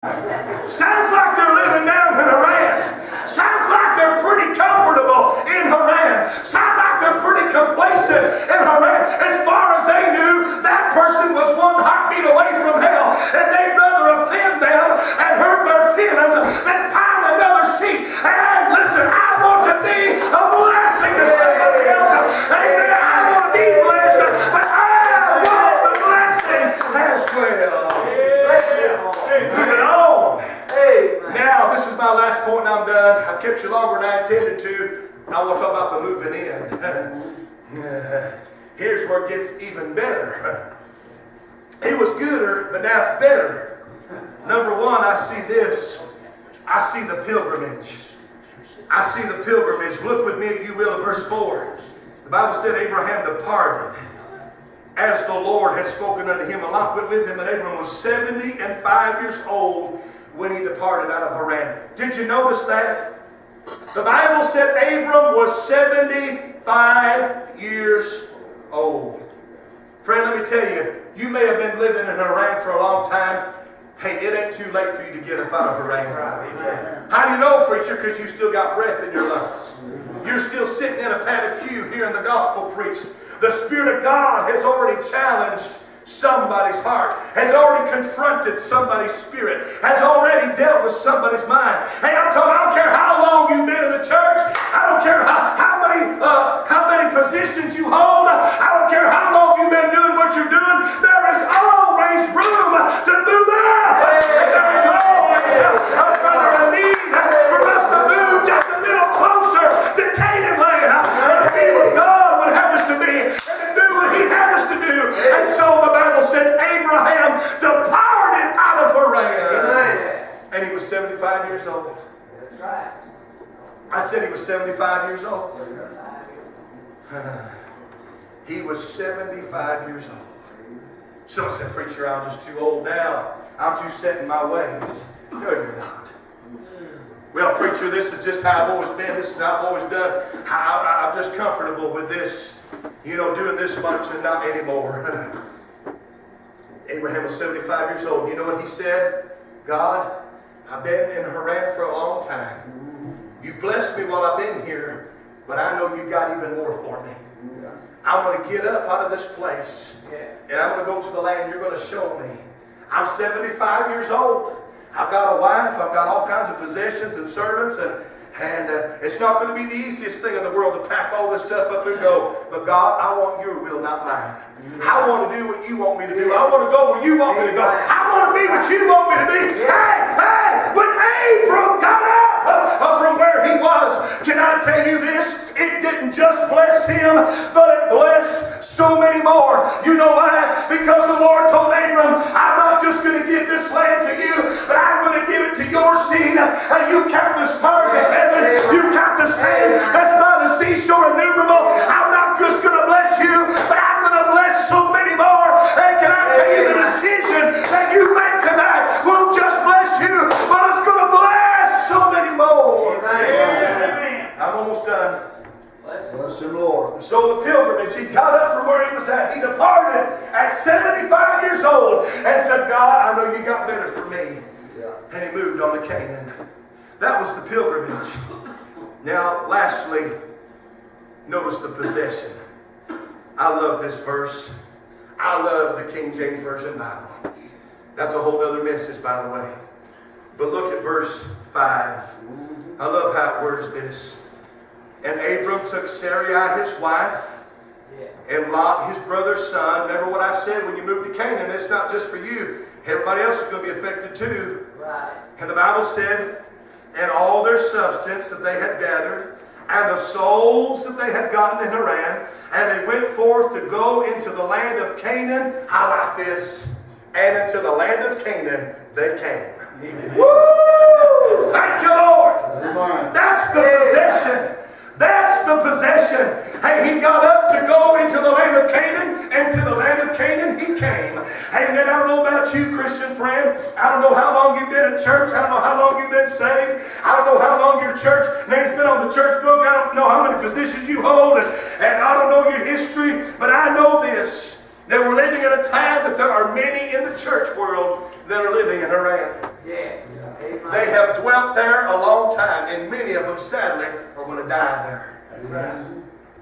Sounds like they're living down in Haran. Sounds like they're pretty comfortable in Haran. Sounds like they're pretty complacent in Haran. As far as they knew, that person was one heartbeat away from hell. And they'd rather offend them and hurt their feelings than find another seat. And listen, I want to be a blessing to somebody else. Amen. I want to be blessed, but I want the blessing as well. Moving on. Now, this is my last point and I'm done. I've kept you longer than I intended to. I want to talk about the moving in. Here's where it gets even better. It was gooder, but now it's better. Number one, I see this. I see the pilgrimage. I see the pilgrimage. Look with me, if you will, at verse 4. The Bible said Abraham departed as the Lord had spoken unto him. And Lot went with him, and Abram was 75 years old when he departed out of Haran. Did you notice that? The Bible said Abram was 75 years old. Friend, let me tell you, you may have been living in Haran for a long time. Hey, it ain't too late for you to get up out of Haran. How do you know, preacher? Because you still got breath in your lungs. You're still sitting in a padded pew hearing the gospel preached. The Spirit of God has already challenged somebody's heart, has already confronted somebody's spirit, has already dealt with somebody's mind. Hey, I'm talking, I don't care how long you've been in the church. I don't care how many positions you hold. I don't care how long you've been doing what you're doing. There is always room to move up. And there is always a need for us to move just a little closer to Canaan land. And to be what God would have us to be, and to do what He had us to do. And so the Bible said Abraham departed out of Haran. And he was 75 years old. That's right. I said he was 75 years old. He was 75 years old. Some said, preacher, I'm just too old now. I'm too set in my ways. No, you're not. Well, preacher, this is just how I've always been. This is how I've always done. I'm just comfortable with this, doing this much and not anymore. Abraham was 75 years old. You know what he said? God, I've been in Haran for a long time. You've blessed me while I've been here, but I know you've got even more for me. I'm going to get up out of this place, and I'm going to go to the land you're going to show me. I'm 75 years old. I've got a wife. I've got all kinds of possessions and servants, and it's not going to be the easiest thing in the world to pack all this stuff up and go. But God, I want your will, not mine. I want to do what you want me to do. I want to go where you want me to go. I want to be what you want me to be. Hey, when Abram got up from where he was, can I tell you this? It didn't just bless him, but it blessed so many more. You know why? Because the Lord told Abram, I'm not just going to give this land to you, but I'm going to give it to your seed. And you count the stars of heaven. You count the sand that's by the seashore innumerable. I'm not just going to bless you, but I'm going to bless so many more. And can I tell you, the decision that you make tonight won't just bless you, but it's going to bless so many more. Amen. I'm almost done. Bless him, Lord. So the pilgrimage, he got up from where he was at. He departed at 75 years old and said, God, I know you got better for me. And he moved on to Canaan. That was the pilgrimage. Now, lastly, notice the possession. I love this verse. I love the King James Version Bible. That's a whole other message, by the way. But look at verse 5. I love how it words this. And Abram took Sarai his wife, and Lot his brother's son. Remember what I said, when you move to Canaan, it's not just for you. Everybody else is going to be affected too. Right. And the Bible said, and all their substance that they had gathered, and the souls that they had gotten in Haran, and they went forth to go into the land of Canaan. How about this? And into the land of Canaan they came. Amen. Woo! Thank you, Lord. Amen. That's the possession. That's the possession. Hey, he got up to go into the land of Canaan, and to the land of Canaan he came. Amen. I don't know about you, Christian friend. I don't know how long you've been in church. I don't know how long you've been saved. I don't know how long your church name's been on the church book. I don't know how many positions you hold, and I don't know your history, but I know this, that we're living in a time that there are many in the church world that are living in Haran. Yeah. They have dwelt there a long time, and many of them, sadly, are going to die there. Right.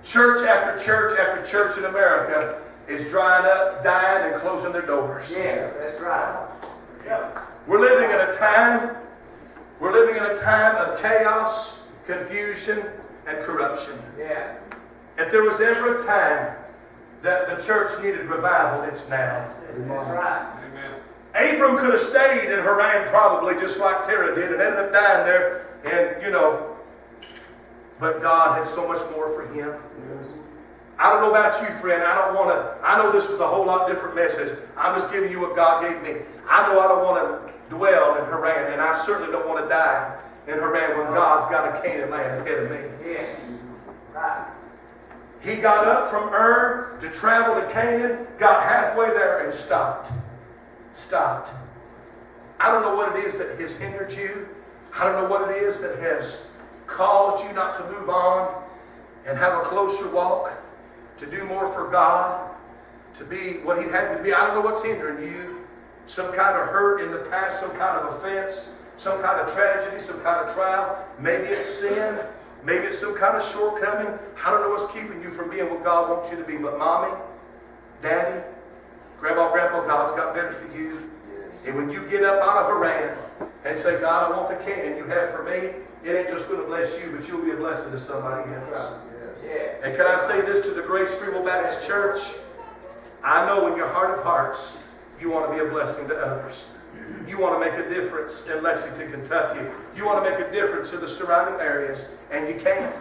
Church after church after church in America is drying up, dying, and closing their doors. Yeah, that's right. We're living in a time of chaos, confusion, and corruption. Yeah. If there was ever a time that the church needed revival, it's now. That's right. Abram could have stayed in Haran probably just like Terah did and ended up dying there. And, but God had so much more for him. I don't know about you, friend. I know this was a whole lot different message. I'm just giving you what God gave me. I know I don't want to dwell in Haran, and I certainly don't want to die in Haran when God's got a Canaan land ahead of me. Yeah. Right. He got up from Ur to travel to Canaan, got halfway there and stopped. Stopped. I don't know what it is that has hindered you. I don't know what it is that has caused you not to move on and have a closer walk, to do more for God, to be what He'd have you to be. I don't know what's hindering you. Some kind of hurt in the past, some kind of offense, some kind of tragedy, some kind of trial. Maybe it's sin. Maybe it's some kind of shortcoming. I don't know what's keeping you from being what God wants you to be. But Mommy, Daddy, Grandma, Grandpa, God's got better for you. And when you get up out of Haran and say, God, I want the Canaan you have for me, it ain't just going to bless you, but you'll be a blessing to somebody else. And can I say this to the Grace Freewill Baptist Church? I know in your heart of hearts, you want to be a blessing to others. You want to make a difference in Lexington, Kentucky. You want to make a difference in the surrounding areas, and you can.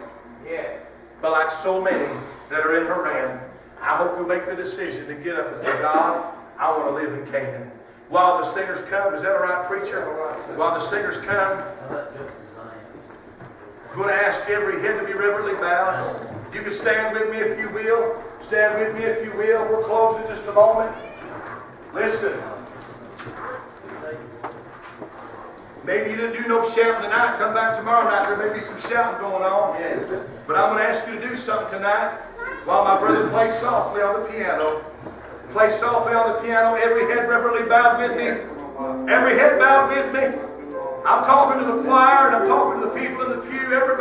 Yeah. But like so many that are in Haran, I hope you'll make the decision to get up and say, God, I want to live in Canaan. While the singers come, is that all right, preacher? While the singers come, I'm going to ask every head to be reverently bowed. You can stand with me if you will. Stand with me if you will. We're closing just a moment. Listen. Maybe you didn't do no shouting tonight. Come back tomorrow night. There may be some shouting going on. But I'm going to ask you to do something tonight while my brother plays softly on the piano. Play softly on the piano. Every head reverently bowed with me. Every head bowed with me. I'm talking to the choir and I'm talking to the people in the pew. Everybody.